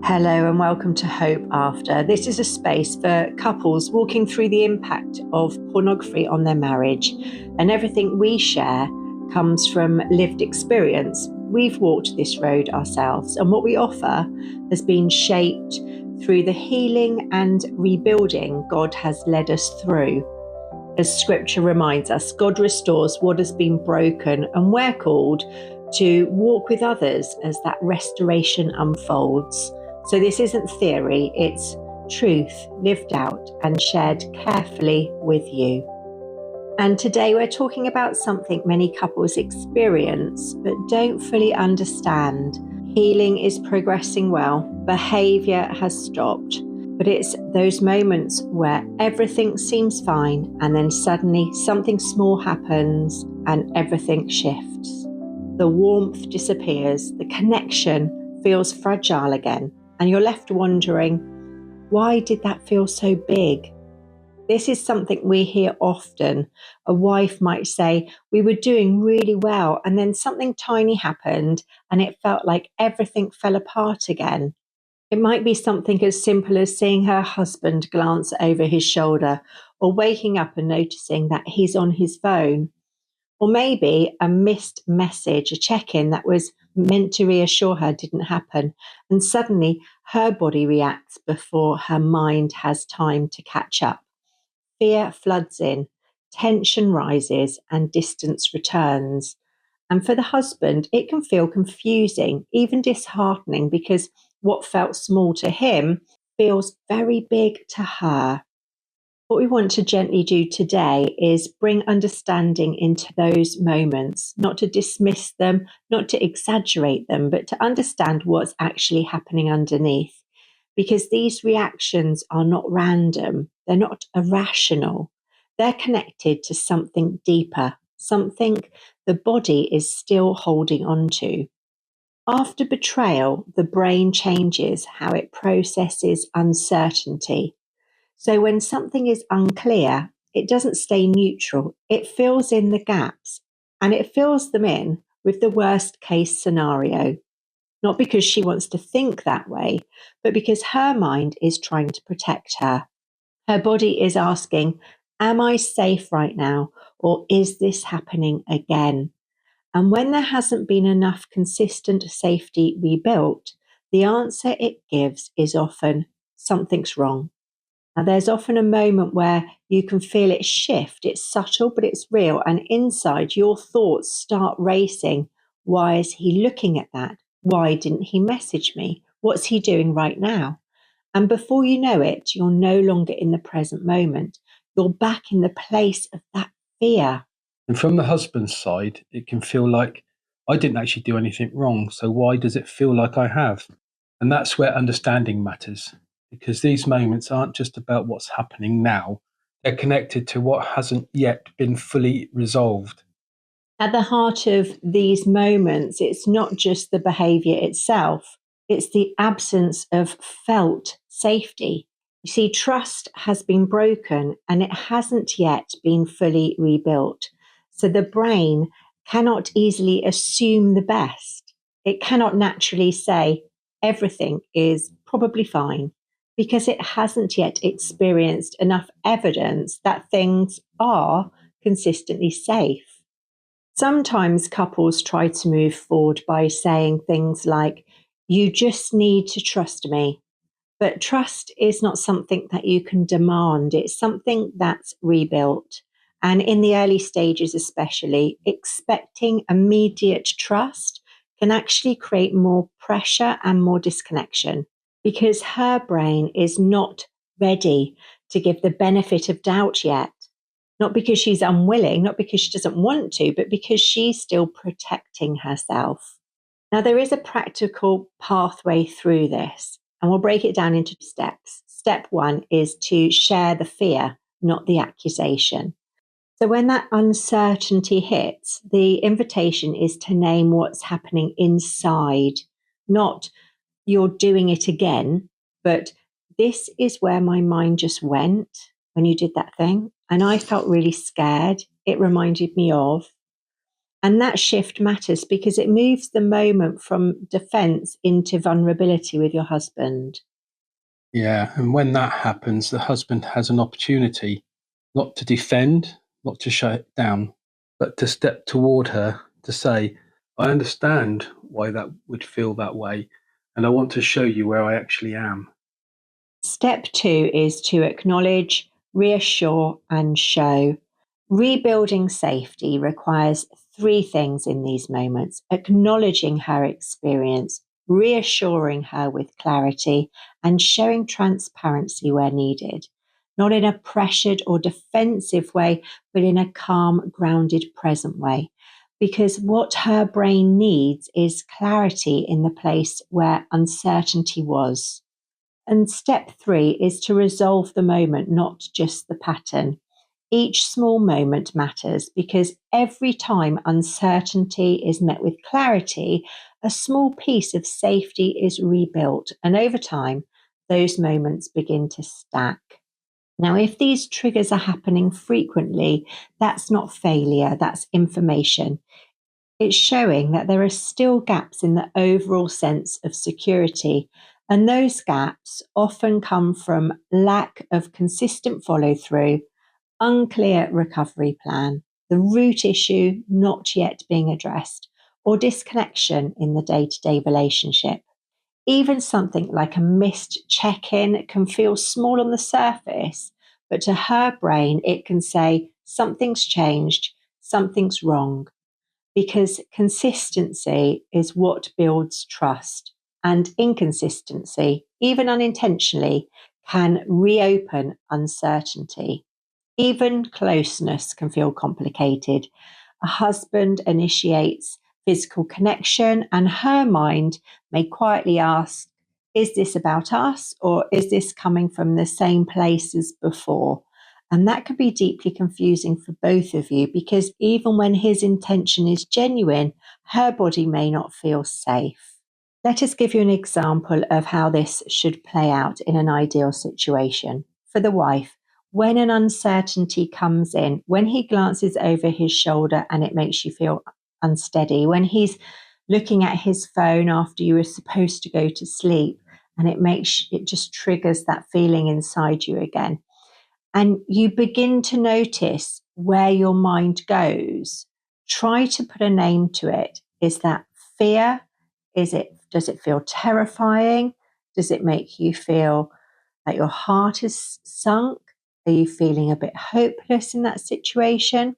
Hello and welcome to Hope After. This is a space for couples walking through the impact of pornography on their marriage, and everything we share comes from lived experience. We've walked this road ourselves, and what we offer has been shaped through the healing and rebuilding God has led us through. As scripture reminds us, God restores what has been broken, and we're called to walk with others as that restoration unfolds. So this isn't theory, it's truth lived out and shared carefully with you. And today we're talking about something many couples experience but don't fully understand. Healing is progressing well, behaviour has stopped, but it's those moments where everything seems fine and then suddenly something small happens and everything shifts. The warmth disappears, the connection feels fragile again, and you're left wondering, why did that feel so big? This is something we hear often. A wife might say, we were doing really well, and then something tiny happened, and it felt like everything fell apart again. It might be something as simple as seeing her husband glance over his shoulder, or waking up and noticing that he's on his phone. Or maybe a missed message, a check-in that was meant to reassure her didn't happen. And suddenly her body reacts before her mind has time to catch up. Fear floods in, tension rises, and distance returns. And for the husband, it can feel confusing, even disheartening, because what felt small to him feels very big to her. What we want to gently do today is bring understanding into those moments, not to dismiss them, not to exaggerate them, but to understand what's actually happening underneath. Because these reactions are not random, they're not irrational, they're connected to something deeper, something the body is still holding on to. After betrayal, the brain changes how it processes uncertainty. So when something is unclear, it doesn't stay neutral. It fills in the gaps, and it fills them in with the worst case scenario. Not because she wants to think that way, but because her mind is trying to protect her. Her body is asking, am I safe right now? Or is this happening again? And when there hasn't been enough consistent safety rebuilt, the answer it gives is often, something's wrong. Now, there's often a moment where you can feel it shift. It's subtle, but it's real. And inside, your thoughts start racing. Why is he looking at that? Why didn't he message me? What's he doing right now? And before you know it, you're no longer in the present moment. You're back in the place of that fear. And from the husband's side, it can feel like, I didn't actually do anything wrong, so why does it feel like I have? And that's where understanding matters, because these moments aren't just about what's happening now, they're connected to what hasn't yet been fully resolved. At the heart of these moments, it's not just the behavior itself, it's the absence of felt safety. You see, trust has been broken and it hasn't yet been fully rebuilt. So the brain cannot easily assume the best. It cannot naturally say everything is probably fine because it hasn't yet experienced enough evidence that things are consistently safe. Sometimes couples try to move forward by saying things like, you just need to trust me. But trust is not something that you can demand, it's something that's rebuilt. And in the early stages, especially, expecting immediate trust can actually create more pressure and more disconnection because her brain is not ready to give the benefit of doubt yet. Not because she's unwilling, not because she doesn't want to, but because she's still protecting herself. Now, there is a practical pathway through this, and we'll break it down into steps. Step one is to share the fear, not the accusation. So when that uncertainty hits, the invitation is to name what's happening inside, not you're doing it again, but this is where my mind just went when you did that thing. And I felt really scared. It reminded me of. And that shift matters because it moves the moment from defense into vulnerability with your husband. Yeah. And when that happens, the husband has an opportunity not to defend, not to shut it down, but to step toward her to say, I understand why that would feel that way. And I want to show you where I actually am. Step 2 is to acknowledge, reassure, and show. Rebuilding safety requires three things in these moments: acknowledging her experience, reassuring her with clarity, and showing transparency where needed. Not in a pressured or defensive way, but in a calm, grounded, present way. Because what her brain needs is clarity in the place where uncertainty was. And step 3 is to resolve the moment, not just the pattern. Each small moment matters because every time uncertainty is met with clarity, a small piece of safety is rebuilt. And over time, those moments begin to stack. Now, if these triggers are happening frequently, that's not failure, that's information. It's showing that there are still gaps in the overall sense of security. And those gaps often come from lack of consistent follow through, unclear recovery plan, the root issue not yet being addressed, or disconnection in the day to day relationship. Even something like a missed check in can feel small on the surface, but to her brain, it can say something's changed, something's wrong, because consistency is what builds trust, and inconsistency, even unintentionally, can reopen uncertainty. Even closeness can feel complicated. A husband initiates physical connection, and her mind may quietly ask, is this about us, or is this coming from the same place as before? And that could be deeply confusing for both of you because even when his intention is genuine, her body may not feel safe. Let us give you an example of how this should play out in an ideal situation. For the wife, when an uncertainty comes in, when he glances over his shoulder and it makes you feel unsteady, when he's looking at his phone after you were supposed to go to sleep and it just triggers that feeling inside you again, and you begin to notice where your mind goes, try to put a name to it. Is that fear? Does it feel terrifying? Does it make you feel like your heart is sunk? Are you feeling a bit hopeless in that situation?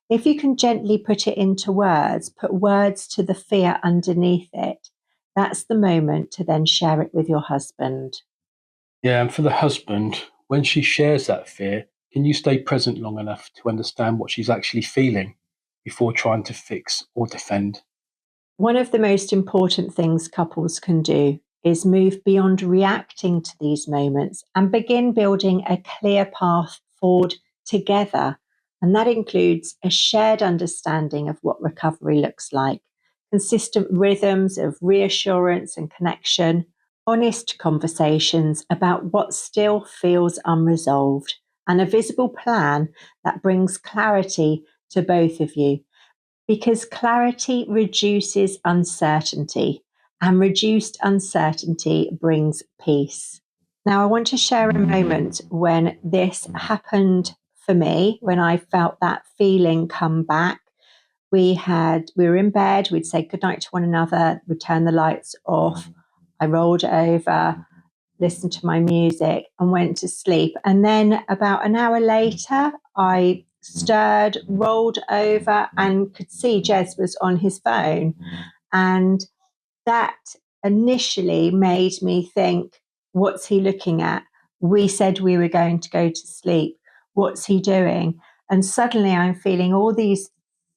If you can gently put it into words, put words to the fear underneath it, that's the moment to then share it with your husband. Yeah. And for the husband, when she shares that fear, can you stay present long enough to understand what she's actually feeling before trying to fix or defend? One of the most important things couples can do is move beyond reacting to these moments and begin building a clear path forward together. And that includes a shared understanding of what recovery looks like, consistent rhythms of reassurance and connection, honest conversations about what still feels unresolved, and a visible plan that brings clarity to both of you, because clarity reduces uncertainty, and reduced uncertainty brings peace. Now, I want to share a moment when this happened for me, when I felt that feeling come back. We were in bed, we'd say goodnight to one another, we'd turn the lights off. I rolled over, listened to my music, and went to sleep. And then about an hour later, I stirred, rolled over, and could see Jez was on his phone. And that initially made me think, what's he looking at? We said we were going to go to sleep. What's he doing? And suddenly I'm feeling all these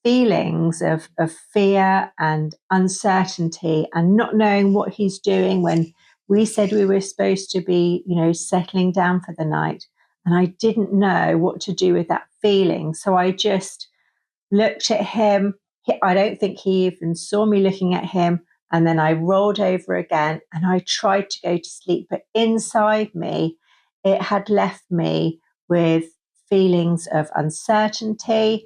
feelings of fear and uncertainty and not knowing what he's doing when we said we were supposed to be, settling down for the night. And I didn't know what to do with that feeling. So I just looked at him. I don't think he even saw me looking at him. And then I rolled over again and I tried to go to sleep. But inside me, it had left me with feelings of uncertainty,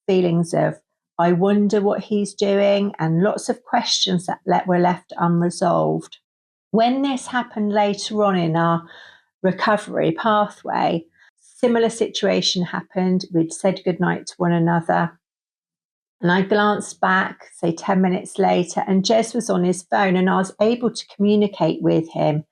feelings of I wonder what he's doing, and lots of questions that were left unresolved. When this happened later on in our recovery pathway, similar situation happened. We'd said goodnight to one another. And I glanced back, say 10 minutes later, and Jez was on his phone, and I was able to communicate with him.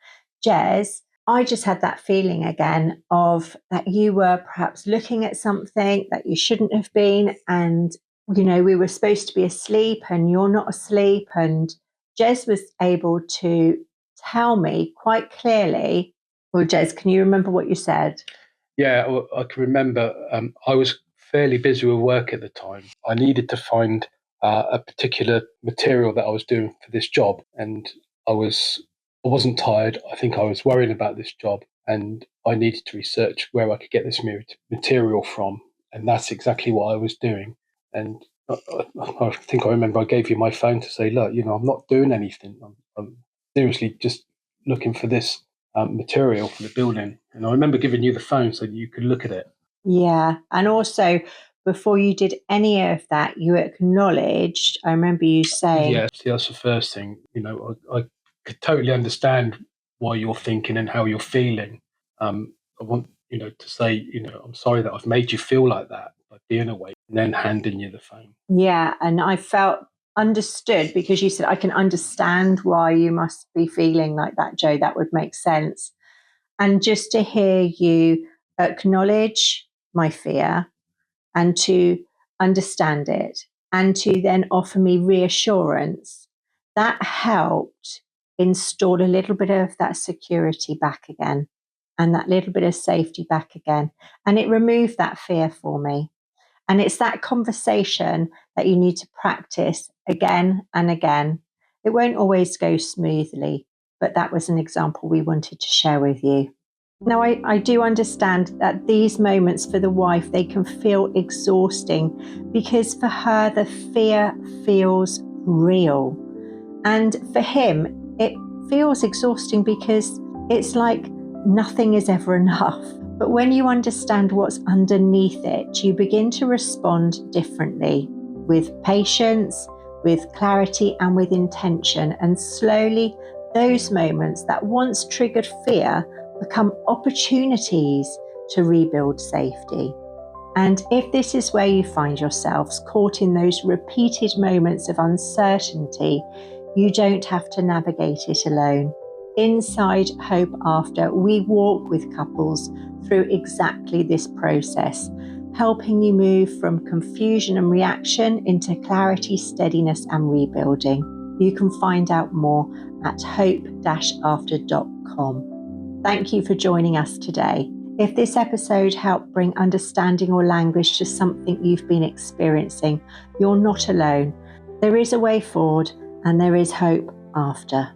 Jez, I just had that feeling again of that you were perhaps looking at something that you shouldn't have been. And, we were supposed to be asleep and you're not asleep. And Jez was able to tell me quite clearly. Well, Jez, can you remember what you said? Yeah, well, I can remember. I was fairly busy with work at the time. I needed to find a particular material that I was doing for this job, and I wasn't tired. I think I was worrying about this job, and I needed to research where I could get this material from, and that's exactly what I was doing. And I think I remember I gave you my phone to say, look, I'm not doing anything. I'm seriously just looking for this material for the building. And I remember giving you the phone so that you could look at it. Yeah. And also, before you did any of that, you acknowledged, I remember you saying, Yeah, see, that's the first thing. I could totally understand why you're thinking and how you're feeling. I want, to say, I'm sorry that I've made you feel like that by being away and then handing you the phone. Yeah. And I felt understood because you said, I can understand why you must be feeling like that, Joe. That would make sense. And just to hear you acknowledge my fear and to understand it and to then offer me reassurance, that helped install a little bit of that security back again and that little bit of safety back again. And it removed that fear for me. And it's that conversation that you need to practice again and again. It won't always go smoothly, but that was an example we wanted to share with you. Now, I do understand that these moments for the wife, they can feel exhausting because for her, the fear feels real. And for him, it feels exhausting because it's like nothing is ever enough. But when you understand what's underneath it, you begin to respond differently with patience, with clarity, and with intention. And slowly, those moments that once triggered fear become opportunities to rebuild safety. And if this is where you find yourselves caught in those repeated moments of uncertainty, you don't have to navigate it alone. Inside Hope After, we walk with couples through exactly this process, helping you move from confusion and reaction into clarity, steadiness, and rebuilding. You can find out more at hope-after.com. Thank you for joining us today. If this episode helped bring understanding or language to something you've been experiencing, you're not alone. There is a way forward and there is hope after.